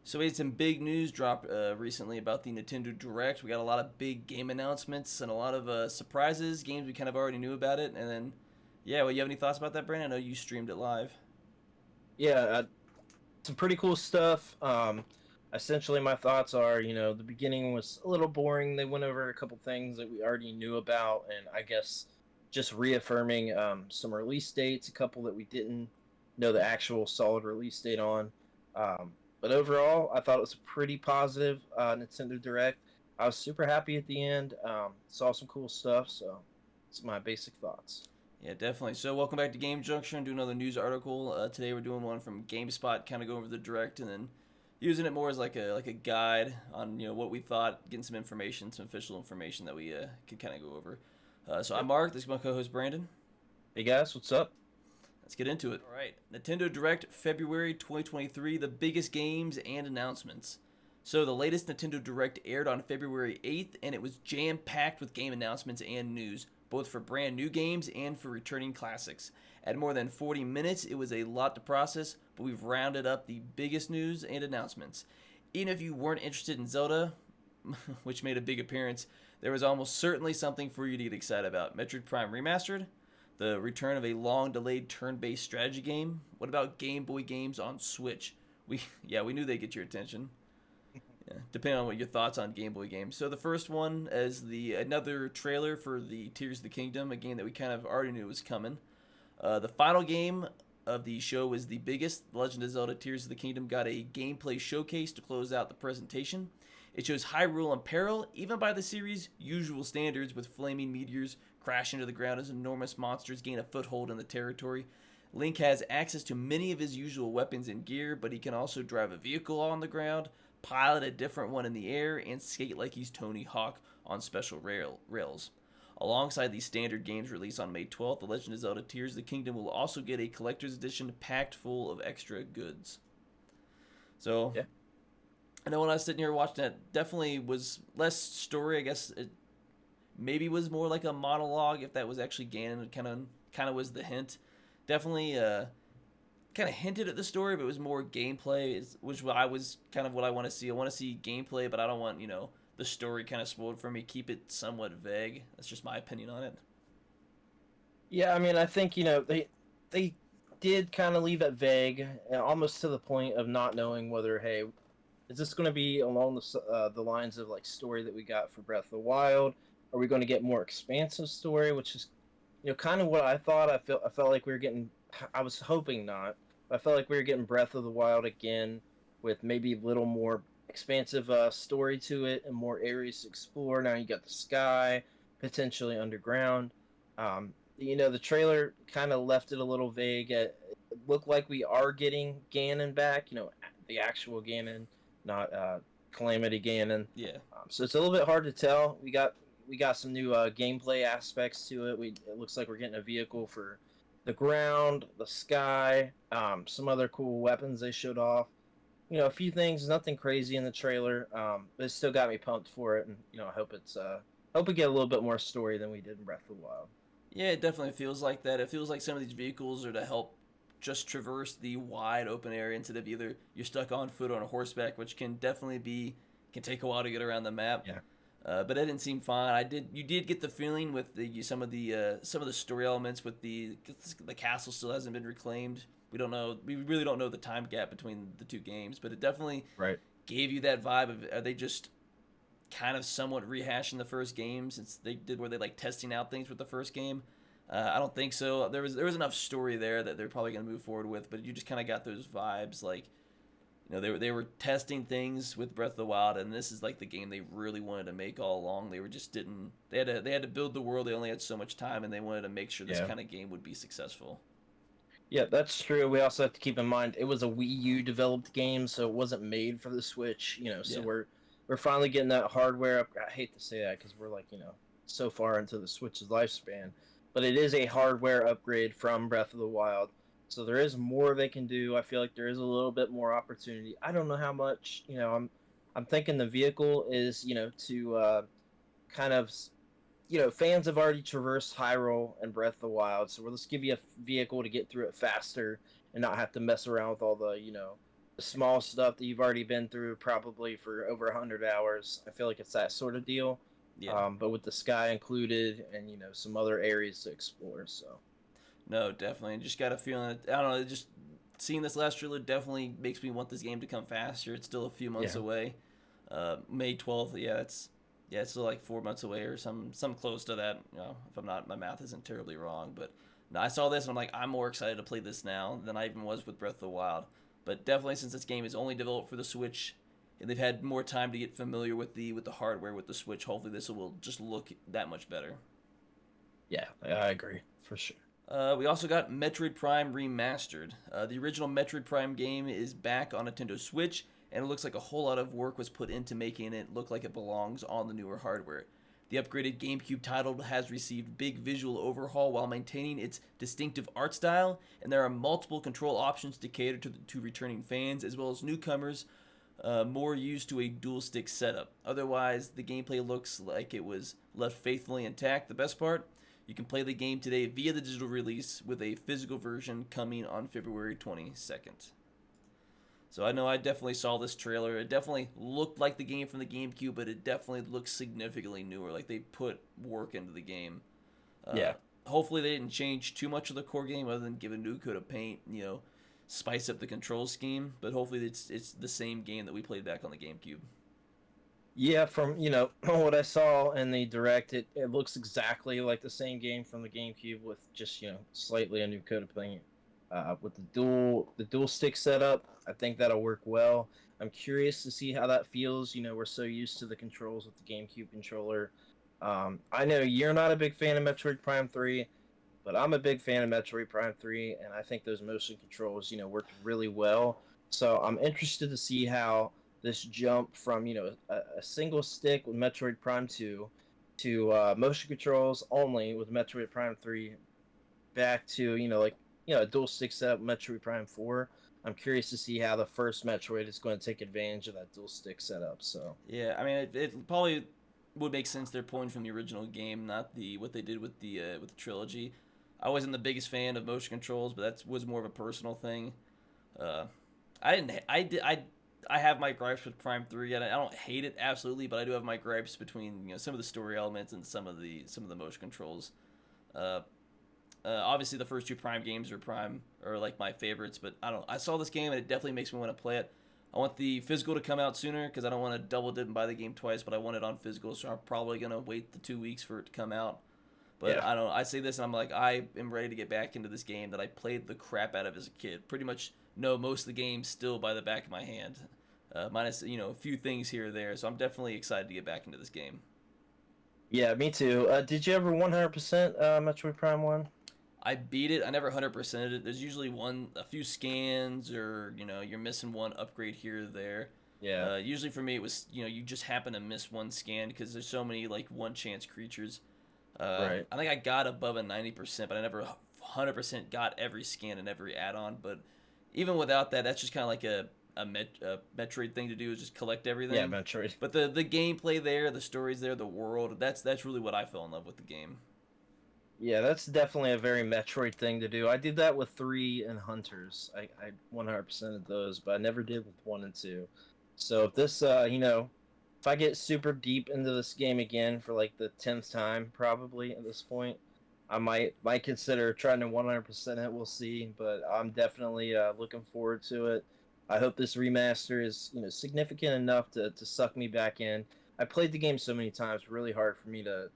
So we had some big news drop recently about the Nintendo Direct. We got a lot of big game announcements and a lot of surprises, games we kind of already knew about it. And then, yeah, well, you have any thoughts about that, Brandon? I know you streamed it live. Yeah, some pretty cool stuff. Essentially, my thoughts are, the beginning was a little boring. They went over a couple things that we already knew about, and I guess just reaffirming some release dates, a couple that we didn't know the actual solid release date on. But overall, I thought it was a pretty positive Nintendo Direct. I was super happy at the end. Saw some cool stuff, so it's my basic thoughts. Yeah, definitely. So welcome back to Game Junction. Do another news article. Today we're doing one from GameSpot, kind of go over the Direct and then using it more as like a guide on what we thought, getting some information, some official information that we could kind of go over. So I'm Yep. Mark. This is my co-host Brandon. Hey guys, what's up? Let's get into it. All right. Nintendo Direct February 2023, the biggest games and announcements. So, the latest Nintendo Direct aired on February 8th, and it was jam packed with game announcements and news, both for brand new games and for returning classics. At more than 40 minutes, it was a lot to process, but we've rounded up the biggest news and announcements. Even if you weren't interested in Zelda, which made a big appearance, there was almost certainly something for you to get excited about. Metroid Prime Remastered, the return of a long-delayed turn-based strategy game. What about Game Boy games on Switch? We knew they'd get your attention. Yeah, depending on what your thoughts on Game Boy games. So the first one is the another trailer for the Tears of the Kingdom, a game that we kind of already knew was coming. The final game of the show was the biggest. The Legend of Zelda: Tears of the Kingdom got a gameplay showcase to close out the presentation. It shows Hyrule in peril, even by the series' usual standards, with flaming meteors crash into the ground as enormous monsters gain a foothold in the territory. Link has access to many of his usual weapons and gear, but he can also drive a vehicle on the ground, pilot a different one in the air, and skate like he's Tony Hawk on special rails. Alongside these standard games released on May 12th, The Legend of Zelda Tears of the Kingdom will also get a collector's edition packed full of extra goods. So, Yeah. I know when I was sitting here watching that, definitely was less story. I guess it maybe was more like a monologue if that was actually Ganon. It kind of was the hint. Definitely kind of hinted at the story, but it was more gameplay, which I was kind of what I want to see. I want to see gameplay, but I don't want the story kind of spoiled for me. Keep it somewhat vague. That's just my opinion on it. Yeah, I mean, I think they did kind of leave it vague, almost to the point of not knowing whether, hey, is this going to be along the lines of like story that we got for Breath of the Wild? Are we going to get more expansive story, which is kind of what I thought. I felt like we were getting. I was hoping not, but I felt like we were getting Breath of the Wild again with maybe a little more expansive story to it and more areas to explore. Now you got the sky, potentially underground. The trailer kind of left it a little vague. It looked like we are getting Ganon back. The actual Ganon, not Calamity Ganon. Yeah. So it's a little bit hard to tell. We got some new gameplay aspects to it. It looks like we're getting a vehicle for the ground, the sky, some other cool weapons they showed off. A few things, nothing crazy in the trailer, but it still got me pumped for it, and I hope we get a little bit more story than we did in Breath of the Wild. Yeah, it definitely feels like that. It feels like some of these vehicles are to help just traverse the wide open area instead of either you're stuck on foot or on a horseback, which can take a while to get around the map. Yeah. But it didn't seem fine. You did get the feeling with some of the story elements with the castle still hasn't been reclaimed. We don't know. We really don't know the time gap between the two games, but it definitely Right. gave you that vibe of are they just kind of somewhat rehashing the first game since they did where they like testing out things with the first game. I don't think so. There was enough story there that they're probably going to move forward with, but you just kind of got those vibes like they were testing things with Breath of the Wild, and this is like the game they really wanted to make all along. They were just didn't they had to build the world. They only had so much time, and they wanted to make sure this Yeah. kind of game would be successful. Yeah, that's true. We also have to keep in mind it was a Wii U developed game, so it wasn't made for the Switch. So Yeah, we're finally getting that hardware up. I hate to say that because we're like so far into the Switch's lifespan, but it is a hardware upgrade from Breath of the Wild. So there is more they can do. I feel like there is a little bit more opportunity. I don't know how much. I'm thinking the vehicle is to kind of fans have already traversed Hyrule and Breath of the Wild, so let's give you a vehicle to get through it faster and not have to mess around with all the small stuff that you've already been through probably for over 100 hours. I feel like it's that sort of deal, Yeah. but with the sky included and some other areas to explore. So No, definitely. Just got a feeling. I don't know. Just seeing this last trailer definitely makes me want this game to come faster. It's still a few months yeah, away. May 12th. It's still like 4 months away or some close to that. If I'm not, my math isn't terribly wrong. But no, I saw this and I'm like, I'm more excited to play this now than I even was with Breath of the Wild. But definitely, since this game is only developed for the Switch, and they've had more time to get familiar with the hardware with the Switch, hopefully this will just look that much better. yeah, I agree for sure. We also got Metroid Prime Remastered. The original Metroid Prime game is back on Nintendo Switch, and it looks like a whole lot of work was put into making it look like it belongs on the newer hardware. The upgraded GameCube title has received big visual overhaul while maintaining its distinctive art style, and there are multiple control options to cater to returning fans as well as newcomers more used to a dual stick setup. Otherwise, the gameplay looks like it was left faithfully intact. The best part, you can play the game today via the digital release with a physical version coming on February 22nd. So I know I definitely saw this trailer. It definitely looked like the game from the GameCube, but it definitely looks significantly newer. Like they put work into the game. Uh, Yeah, Hopefully they didn't change too much of the core game other than give a new coat of paint, spice up the control scheme. But hopefully it's the same game that we played back on the GameCube. yeah. From what I saw in the direct, it looks exactly like the same game from the GameCube with just slightly a new coat of paint. With the dual stick setup, I think that'll work well. I'm curious to see how that feels. We're so used to the controls with the GameCube controller. I know you're not a big fan of Metroid Prime 3, but I'm a big fan of Metroid Prime 3, and I think those motion controls, worked really well. So I'm interested to see how this jump from, a single stick with Metroid Prime 2 to motion controls only with Metroid Prime 3 back to, a dual stick setup Metroid Prime 4. I'm curious to see how the first Metroid is going to take advantage of that dual stick setup. So, Yeah, I mean it probably would make sense they're pulling from the original game, not the what they did with the trilogy. I wasn't the biggest fan of motion controls, but that was more of a personal thing. Uh, I didn't. I did. I have my gripes with Prime 3, and I don't hate it absolutely, but I do have my gripes between some of the story elements and some of the motion controls. Uh, Obviously, the first two Prime games are like my favorites, but I don't. I saw this game and it definitely makes me want to play it. I want the physical to come out sooner because I don't want to double dip and buy the game twice, but I want it on physical, so I'm probably gonna wait the 2 weeks for it to come out. But yeah. I don't. I say this and I'm like, I am ready to get back into this game that I played the crap out of as a kid. Pretty much know most of the games still by the back of my hand, minus a few things here or there. So I'm definitely excited to get back into this game. Yeah, me too. Did you ever 100% Metroid Prime 1? I beat it. I never 100%ed it. There's usually a few scans, or you're missing one upgrade here or there. Yeah. Usually for me, it was you just happen to miss one scan because there's so many like one chance creatures. Right. I think I got above a 90%, but I never 100% got every scan and every add-on. But even without that, that's just kind of like a Metroid thing to do, is just collect Yeah, everything. Metroid. But the gameplay there, the stories there, the world, that's really what I fell in love with the game. Yeah, that's definitely a very Metroid thing to do. I did that with 3 and Hunters. I 100% of those, but I never did with 1 and 2. So if this, if I get super deep into this game again for like the 10th time, probably at this point, I might consider trying to 100% it. We'll see, but I'm definitely looking forward to it. I hope this remaster is significant enough to suck me back in. I played the game so many times, really hard for me to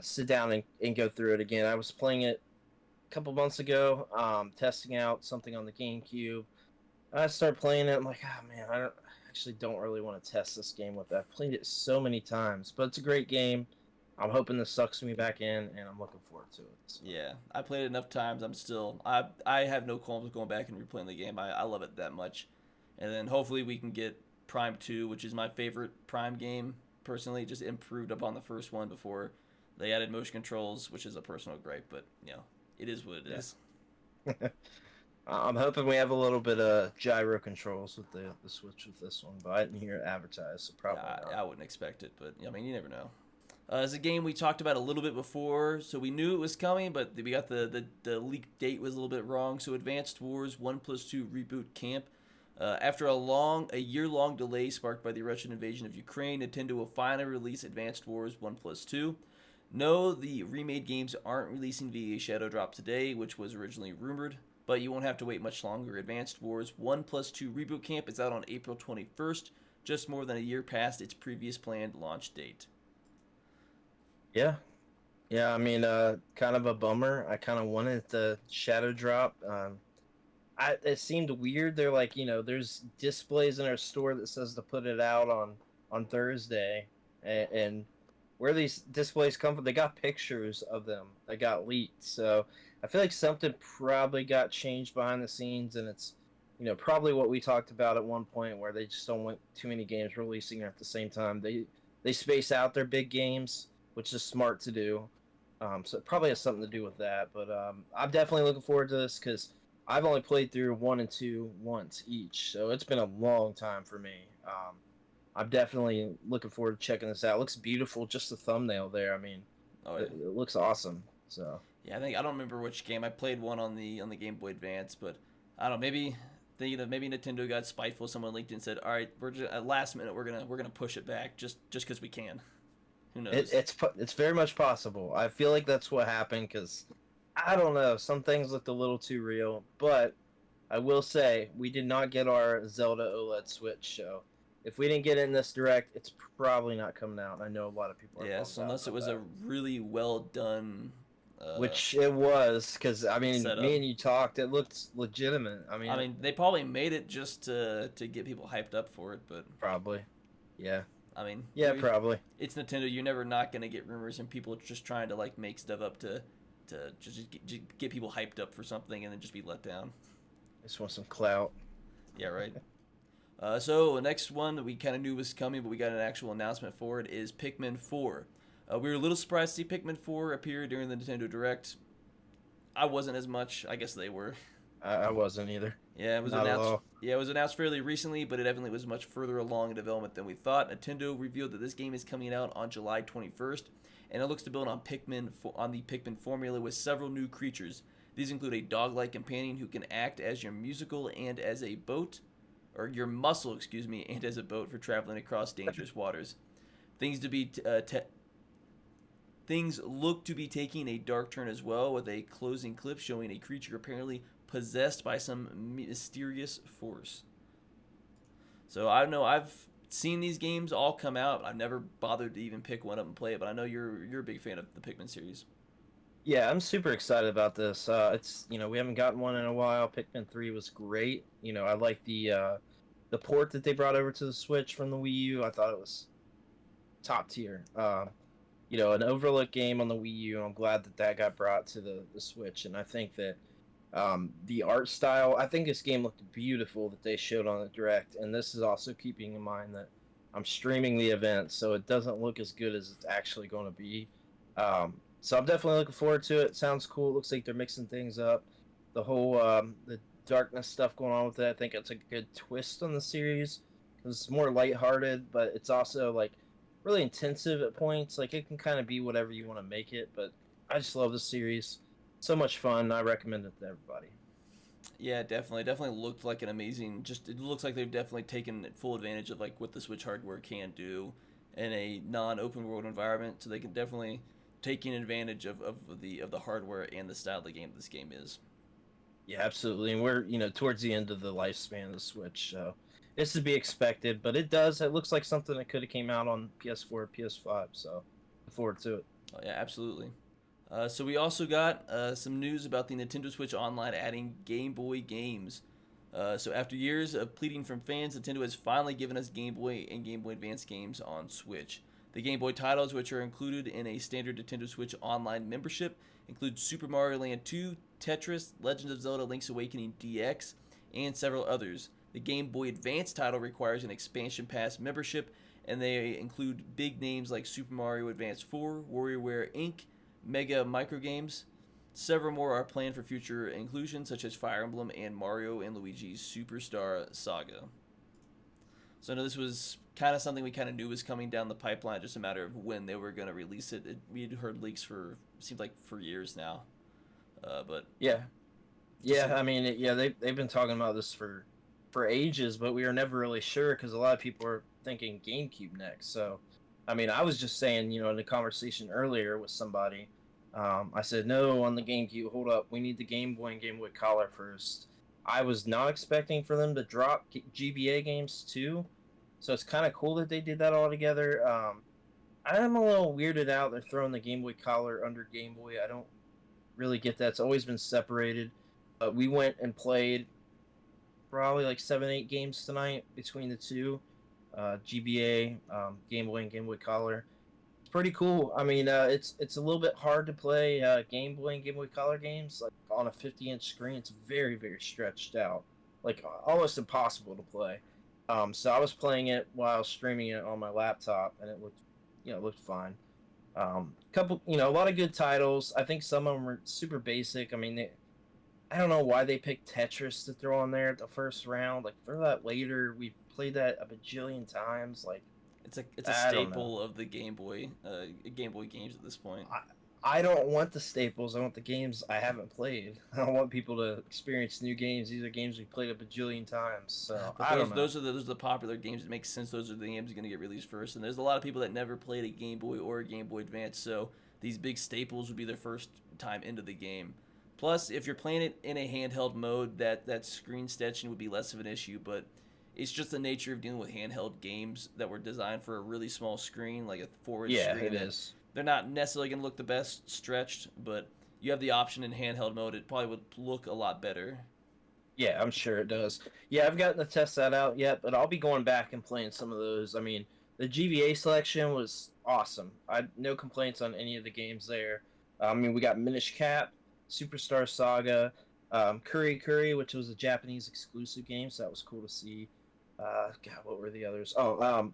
sit down and go through it again. I was playing it a couple months ago, testing out something on the GameCube. I started playing it. I'm like, oh man, actually don't really want to test this game with that. I've played it so many times, but it's a great game. I'm hoping this sucks me back in, and I'm looking forward to it. So. Yeah, I played it enough times. I have no qualms going back and replaying the game. I love it that much, and then hopefully we can get Prime 2, which is my favorite Prime game personally, just improved upon the first one before they added motion controls, which is a personal gripe, but it is what it is. I'm hoping we have a little bit of gyro controls with the Switch with this one, but I didn't hear it advertised, so probably I, not. I wouldn't expect it, but I mean, you never know. It's a game we talked about a little bit before, so we knew it was coming, but we got the leak date was a little bit wrong. So Advanced Wars 1+2 Reboot Camp After a year-long delay sparked by the Russian invasion of Ukraine, Nintendo will finally release Advanced Wars 1 plus 2. No, the remade games aren't releasing via Shadow Drop today, which was originally rumored, but you won't have to wait much longer. Advanced Wars 1 plus 2 Reboot Camp is out on April 21st, just more than a year past its previous planned launch date. Yeah. Yeah, I mean, kind of a bummer. I kind of wanted the Shadow Drop. It seemed weird. They're like, there's displays in our store that says to put it out on Thursday, and where these displays come from, they got pictures of them that got leaked. So I feel like something probably got changed behind the scenes, and it's, probably what we talked about at one point, where they just don't want too many games releasing at the same time. They space out their big games, which is smart to do. So it probably has something to do with that. But I'm definitely looking forward to this because I've only played through 1 and 2 once each, so it's been a long time for me. I'm definitely looking forward to checking this out. It looks beautiful, just the thumbnail there. I mean, Oh, yeah. it looks awesome. So Yeah, I don't remember which game. I played one on the Game Boy Advance, but I don't know, maybe maybe Nintendo got spiteful. Someone leaked and said, "All right, we're just, at last minute we're gonna push it back just because we can." Who knows? it's very much possible. I feel like that's what happened because I don't know. Some things looked a little too real, but I will say we did not get our Zelda OLED Switch. So if we didn't get it in this direct, it's probably not coming out. I know a lot of people are. Yes, unless it was a really well done. Which it was, because I mean, Setup. me and you talked. It looked legitimate. I mean, they probably made it just to get people hyped up for it, but probably, yeah, I mean, yeah, probably. It's Nintendo. You're never not gonna get rumors and people just trying to like make stuff up to just get people hyped up for something and then just be let down. Just want some clout. Yeah, right. So the next one that we kind of knew was coming, but we got an actual announcement for it is Pikmin 4. We were a little surprised to see Pikmin 4 appear during the Nintendo Direct. I wasn't as much. I guess they were. I wasn't either. Yeah, it was Not announced. Yeah, it was announced fairly recently, but it evidently was much further along in development than we thought. Nintendo revealed that this game is coming out on July 21st, and it looks to build on the Pikmin formula with several new creatures. These include a dog-like companion who can act as your musical and as a boat, or your muscle, excuse me, and as a boat for traveling across dangerous waters. Things look to be taking a dark turn as well, with a closing clip showing a creature apparently possessed by some mysterious force. So I don't know. I've seen these games all come out. I've never bothered to even pick one up and play it, but I know you're a big fan of the Pikmin series. Yeah, I'm super excited about this. It's we haven't gotten one in a while. Pikmin 3 was great. I like the port that they brought over to the Switch from the Wii U. I thought it was top tier. An overlooked game on the Wii U, and I'm glad that got brought to the Switch. And I think that the art style, I think this game looked beautiful that they showed on the Direct. And this is also keeping in mind that I'm streaming the event, so it doesn't look as good as it's actually going to be. So I'm definitely looking forward to it. Sounds cool. It looks like they're mixing things up. The whole the darkness stuff going on with it, I think it's a good twist on the series. It's more lighthearted, but it's also like really intensive at points. Like it can kind of be whatever you want to make it, but I just love the series. So much fun. I recommend it to everybody. Yeah, definitely looked like an amazing. It looks like they've definitely taken full advantage of like what the Switch hardware can do in a non-open world environment. So they can definitely taking advantage of the hardware and the style of the game this game is. Yeah, absolutely. And we're towards the end of the lifespan of the Switch, so it's to be expected. But it looks like something that could have came out on PS4, PS5. So look forward to it. Oh yeah, absolutely. So we also got some news about the Nintendo Switch Online adding Game Boy games. So after years of pleading from fans, Nintendo has finally given us Game Boy and Game Boy Advance games on Switch. The Game Boy titles, which are included in a standard Nintendo Switch Online membership, include Super Mario Land 2, Tetris, Legend of Zelda Link's Awakening DX, and several others. The Game Boy Advance title requires an expansion pass membership, and they include big names like Super Mario Advance 4, WarioWare Inc., Mega Microgames. Several more are planned for future inclusion, such as Fire Emblem and Mario and Luigi's Superstar Saga. So I know this was kind of something we kind of knew was coming down the pipeline, just a matter of when they were going to release it. We had heard leaks seemed like for years now. But yeah, I mean, they've been talking about this for for ages, but we were never really sure because a lot of people were thinking GameCube next. So, I mean, I was just saying, in the conversation earlier with somebody, I said, no, on the GameCube, hold up, we need the Game Boy and Game Boy Color first. I was not expecting for them to drop GBA games too, so it's kind of cool that they did that all together. I'm a little weirded out they're throwing the Game Boy Color under Game Boy. I don't really get that. It's always been separated. We went and played probably like 7, 8 games tonight between the two, GBA, Game Boy, and Game Boy Color. It's pretty cool. I mean, it's a little bit hard to play Game Boy and Game Boy Color games like on a 50-inch screen. It's very, very stretched out, like almost impossible to play. So I was playing it while streaming it on my laptop, and it looked fine. A lot of good titles. I think some of them are super basic. I mean, I don't know why they picked Tetris to throw on there at the first round. Like, throw that later. We played that a bajillion times. Like, it's a staple of the Game Boy games at this point. I don't want the staples. I want the games I haven't played. I don't want people to experience new games. These are games we played a bajillion times. So those are the popular games. It makes sense. Those are the games that are going to get released first. And there's a lot of people that never played a Game Boy or a Game Boy Advance. So these big staples would be their first time into the game. Plus, if you're playing it in a handheld mode, that screen stretching would be less of an issue. But it's just the nature of dealing with handheld games that were designed for a really small screen, like a 4-inch screen. Yeah, it is. They're not necessarily going to look the best stretched, but you have the option in handheld mode. It probably would look a lot better. Yeah, I'm sure it does. Yeah, I've gotten to test that out yet, but I'll be going back and playing some of those. I mean, the GBA selection was awesome. I had no complaints on any of the games there. I mean, we got Minish Cap, Superstar Saga, Curry Curry, which was a Japanese exclusive game, so that was cool to see. God, what were the others?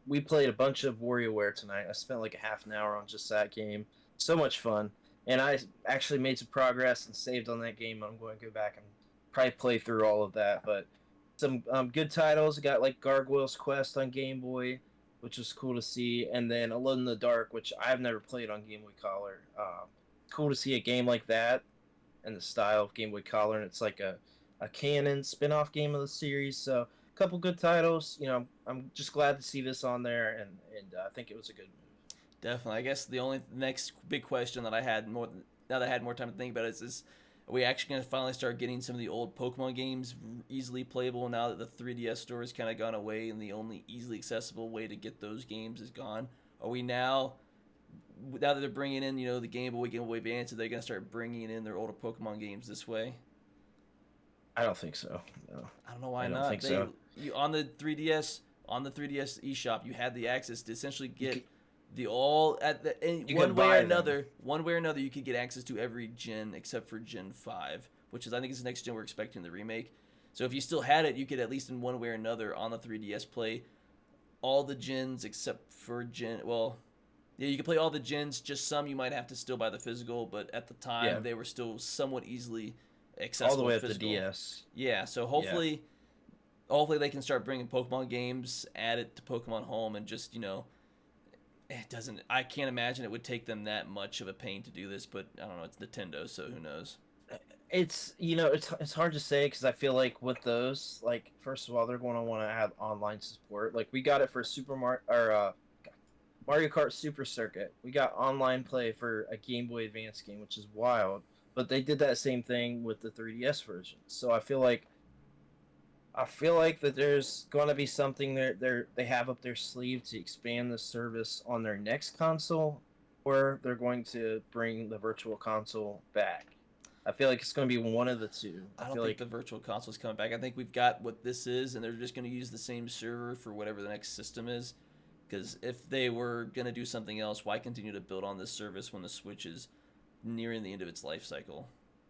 We played a bunch of WarioWare tonight. I spent like a half an hour on just that game. So much fun. And I actually made some progress and saved on that game. I'm going to go back and probably play through all of that. But some good titles. Got like Gargoyle's Quest on Game Boy, which was cool to see. And then Alone in the Dark, which I've never played on Game Boy Color. Cool to see a game like that and the style of Game Boy Color. And it's like a canon spin-off game of the series. So couple good titles. I'm just glad to see this on there, and I think it was a good move. Definitely. I guess the only next big question that I had now that I had more time to think about it is are we actually going to finally start getting some of the old Pokemon games easily playable now that the 3DS store has kind of gone away and the only easily accessible way to get those games is gone? Are we now that they're bringing in, the Game Boy Advance, are they going to start bringing in their older Pokemon games this way? I don't think so. No. I don't know why not. I don't think so. On the 3DS eShop, you had the access to essentially get one way or another. You could get access to every gen except for Gen 5, which is I think is the next gen we're expecting the remake. So if you still had it, you could at least in one way or another on the 3DS play all the gens except for you could play all the gens. Just some you might have to still buy the physical, but at the time they were still somewhat easily accessible. All the way up physical. To DS. Yeah, so hopefully they can start bringing Pokemon games, add it to Pokemon Home, and just, I can't imagine it would take them that much of a pain to do this, but I don't know, it's Nintendo, so who knows? It's, it's hard to say because I feel like with those, like, first of all, they're going to want to have online support. Like, we got it for Mario Kart Super Circuit. We got online play for a Game Boy Advance game, which is wild, but they did that same thing with the 3DS version. So I feel like that there's going to be something they have up their sleeve to expand the service on their next console, or they're going to bring the Virtual Console back. I feel like it's going to be one of the two. I don't think the Virtual Console's coming back. I think we've got what this is, and they're just going to use the same server for whatever the next system is. Because if they were going to do something else, why continue to build on this service when the Switch is nearing the end of its life cycle?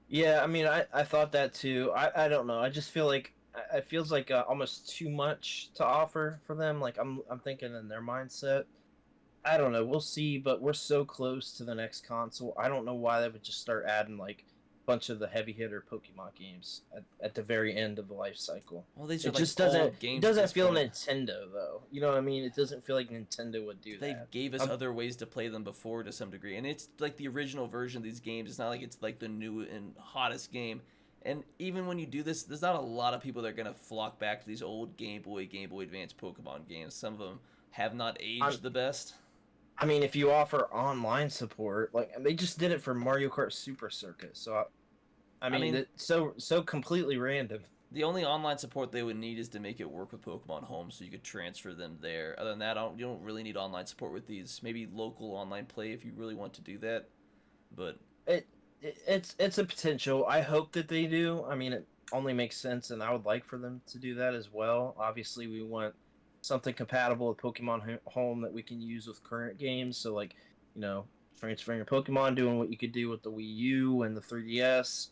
Yeah, I mean, I thought that too. I don't know. I just feel like it feels like almost too much to offer for them. Like I'm thinking in their mindset. I don't know. We'll see, but we're so close to the next console. I don't know why they would just start adding like a bunch of the heavy hitter Pokemon games at the very end of the life cycle. Well, these it are just doesn't feel Nintendo though. You know what I mean? It doesn't feel like Nintendo would do that. They gave us other ways to play them before to some degree, and it's like the original version of these games. It's not like it's like the new and hottest game. And even when you do this, there's not a lot of people that are gonna flock back to these old Game Boy, Game Boy Advance Pokemon games. Some of them have not I aged the best. I mean, if you offer online support, like they just did it for Mario Kart Super Circuit, so I I mean, mean, it's so completely random. the only online support they would need is to make it work with Pokemon Home, so you could transfer them there. Other than that, you don't really need online support with these. Maybe local online play if you really want to do that. But It, it's a potential. I hope that they do. I mean, it only makes sense, and I would like for them to do that as well. Obviously, we want something compatible with Pokemon Home that we can use with current games. So, like, you know, transferring your Pokemon, doing what you could do with the Wii U and the 3DS.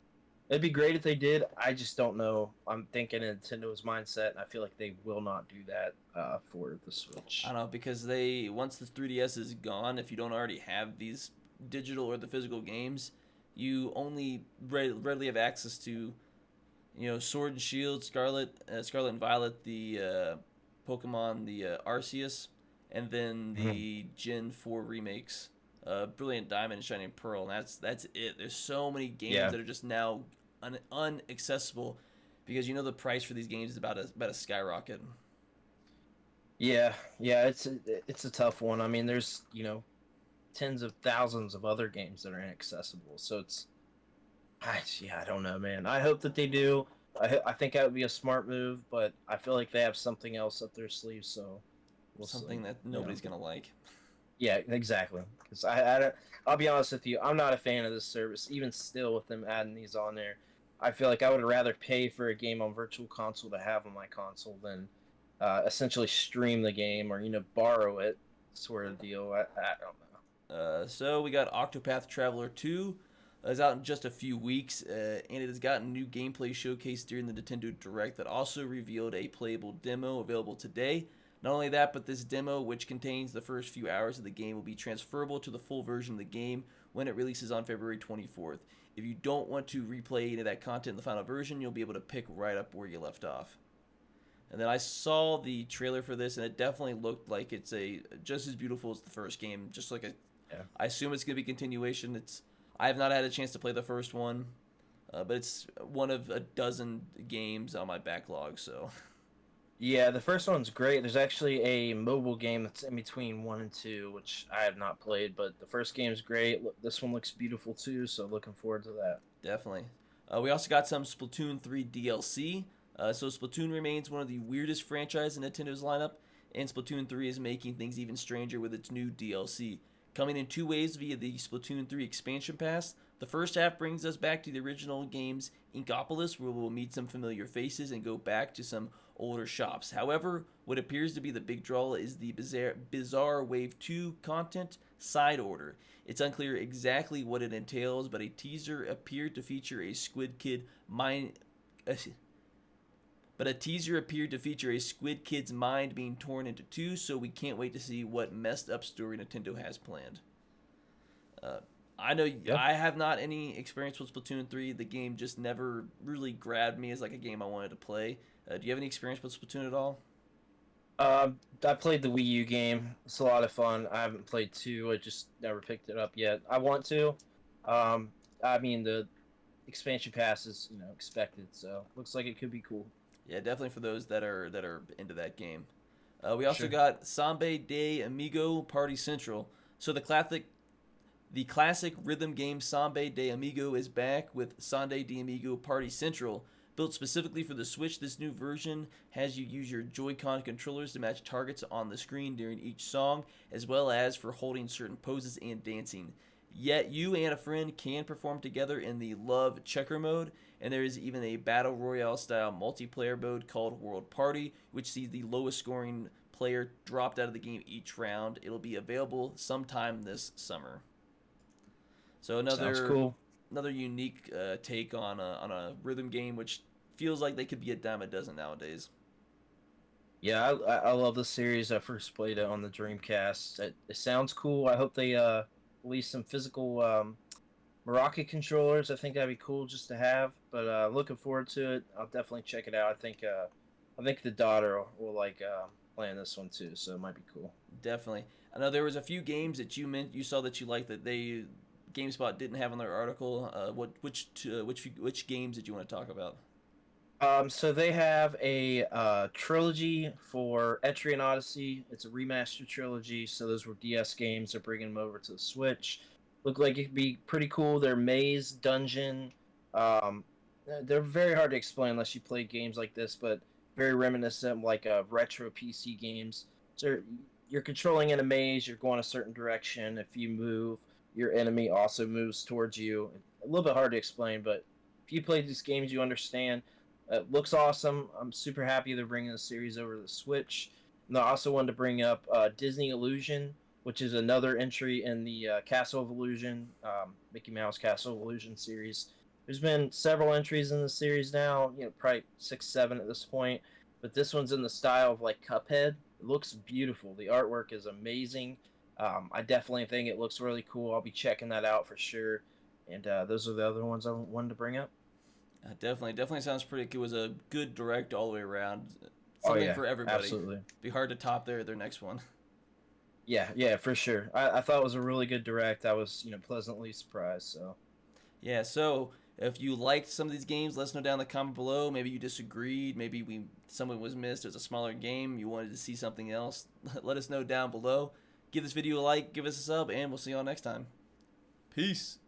It'd be great if they did. I just don't know. I'm thinking Nintendo's mindset, and I feel like they will not do that for the I Switch. don't know because they once the 3DS is gone, if you don't already have these digital or the physical games, you only readily have access to Sword and Shield, Scarlet and Violet, the Pokemon, the Arceus, and then Mhm. the Gen 4 remakes, Brilliant Diamond and Shining Pearl, and that's it. There's so many games Yeah. that are just now unaccessible because the price for these games is about a skyrocket. Yeah, it's a tough one. I mean, there's tens of thousands of other games that are inaccessible. So yeah, I don't know, man. I hope that they do. I think that would be a smart move, but I feel like they have something else up their sleeve, so we'll Something see. that You know, nobody's gonna like. yeah, exactly. Because I'll be honest with you, I'm not a fan of this service. Even still, with them adding these on there, I feel like I would rather pay for a game on Virtual Console to have on my console than essentially stream the game or borrow it, sort of deal. I don't know. So we got Octopath Traveler 2. It's out in just a few weeks, and it has gotten new gameplay showcased during the Nintendo Direct that also revealed a playable demo available today. Not only that, but this demo, which contains the first few hours of the game, will be transferable to the full version of the game when it releases on February 24th. If you don't want to replay any of that content in the final version, you'll be able to pick right up where you left off. And then I saw the trailer for this, and it definitely looked like it's a just as beautiful as the first game. Just like Yeah. I assume it's gonna be continuation. I have not had a chance to play the first one, but it's one of a dozen games on my backlog. So Yeah, the first one's great. There's actually a mobile game that's in between one and two, which I have not played, but the first game's great. This one looks beautiful too, so looking forward to that. definitely. We also got some Splatoon 3 DLC. So Splatoon remains one of the weirdest franchises in Nintendo's lineup, and Splatoon 3 is making things even stranger with its new DLC. Coming in two ways via the Splatoon 3 expansion pass. The first half brings us back to the original game's Inkopolis, where we'll meet some familiar faces and go back to some older shops. However, what appears to be the big draw is the bizarre Wave 2 content side order. It's unclear exactly what it entails, but a teaser appeared to feature a Squid Kid mind. But a teaser appeared to feature a Squid Kid's mind being torn into two, so we can't wait to see what messed up story Nintendo has planned. Uh, I know Yeah. I have not any experience with Splatoon 3. The game just never really grabbed me as like a game I wanted to play. Do you have any experience with Splatoon at all? I played the Wii U game. It's a lot of fun. I haven't played two. I just never picked it up yet. I want to. Um, I mean the expansion pass is expected, so looks like it could be cool. Yeah, definitely for those that are into that game. We also Sure. got Samba de Amigo Party Central. So the classic rhythm game Samba de Amigo is back with Samba de Amigo Party Central. Built specifically for the Switch, this new version has you use your Joy-Con controllers to match targets on the screen during each song, as well as for holding certain poses and dancing. Yet you and a friend can perform together in the Love Checker mode, and there is even a Battle Royale style multiplayer mode called World Party, which sees the lowest scoring player dropped out of the game each round. It'll be available sometime this summer. So Sounds another cool. another unique take on a rhythm game, which feels like they could be a dime a dozen nowadays. Yeah, I love the series. I first played it on the Dreamcast. It sounds cool. I hope they release some physical Meraki controllers. I think that'd be cool just to have. But looking forward to it. I'll definitely check it out. I think the daughter will like playing this one too, so it might be cool. Definitely. I know there was a few games that you saw that you liked that GameSpot didn't have on their article. Which games did you want to talk about? So they have a trilogy for Etrian Odyssey. It's a remastered trilogy. So those were DS games. They're bringing them over to the Switch. Look like it could be pretty cool. They're maze, dungeon. Um, they're very hard to explain unless you play games like this, but very reminiscent like retro PC games. So you're controlling in a maze. You're going a certain direction. If you move, your enemy also moves towards you. A little bit hard to explain, but if you play these games, you understand. It looks awesome. I'm super happy they're bringing the series over to the Switch. And I also wanted to bring up Disney Illusion, which is another entry in the Castle of Illusion, Mickey Mouse Castle of Illusion series. There's been several entries in the series now, probably 6, 7 at this point. But this one's in the style of like Cuphead. It looks beautiful. The artwork is amazing. I definitely think it looks really cool. I'll be checking that out for sure. And those are the other ones I wanted to bring up. Definitely sounds pretty. It was a good direct all the way around. Oh Something yeah, for everybody. absolutely. Be hard to top their next one. Yeah, for sure. I thought it was a really good direct. I was, pleasantly surprised. So Yeah, so if you liked some of these games, let us know down in the comment below. Maybe you disagreed. Maybe something was missed. It was a smaller game. You wanted to see something else. Let us know down below. Give this video a like, give us a sub, and we'll see you all next time. Peace.